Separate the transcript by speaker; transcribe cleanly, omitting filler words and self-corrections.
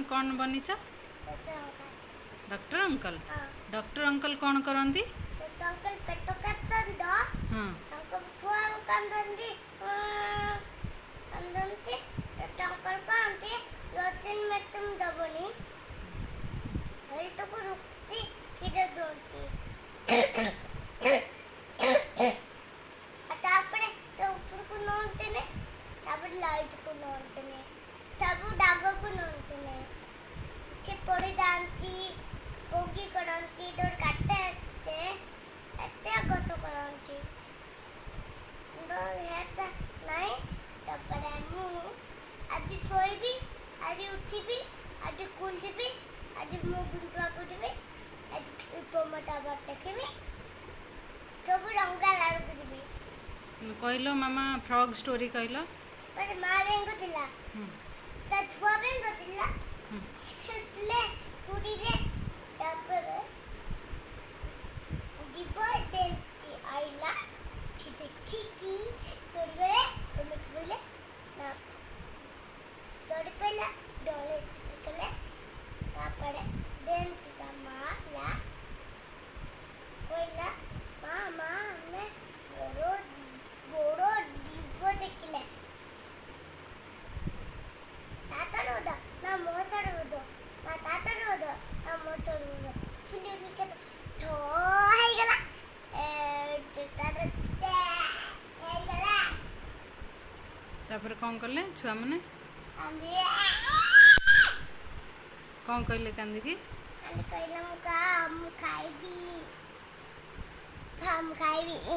Speaker 1: तुम कौन बनीच doctor uncle
Speaker 2: हाँ
Speaker 1: डॉक्टर अंकल कौन करती
Speaker 2: तो अंकल पेट काटन तो
Speaker 1: हाँ
Speaker 2: अंकल छुआ कांदंती कांदंती तो अंकल कांती रोचिन में तुम दबोनी अरे तो को रुकती किधर दोती तापरे तो ऊपर को नोंते ने तापरे लाइट को नोंते ने तापरे डागो को नोंते ने के पड़े जानती गोगी करंती दौड़ काटते एते गछ करंती तो हेता नहीं तापरे मु आज सोईबी आज उठीबी आज कुलजीबी आज मु गुंतवा कुदीबी आज उपमटा बाट देखीबी सब रंगा लाड़ कुदीबी
Speaker 1: कहलो मामा फ्रॉग स्टोरी कहलो
Speaker 2: मते मां बेंग थिला ता छुआ बेंग थिला खेलले टूडी रे तापर डिबो देंती आइला कि देखी की तोड़ गए ओमे बोले ना तोड़ पेला डोले निकले तापर देंती ता माला कोइला मामा ने बोरो बोरो डिबो देखले ताता रोदा ना मोसा रोदा ना ताता रोदा ना मोसा रोदा फिलिप लिखे तो हाय गला ताता हाय गला
Speaker 1: तापर कौन कले छुआ मैंने
Speaker 2: आंधे
Speaker 1: कौन कहले कांदिकी
Speaker 2: आंधे कहला मुका हम खाइबी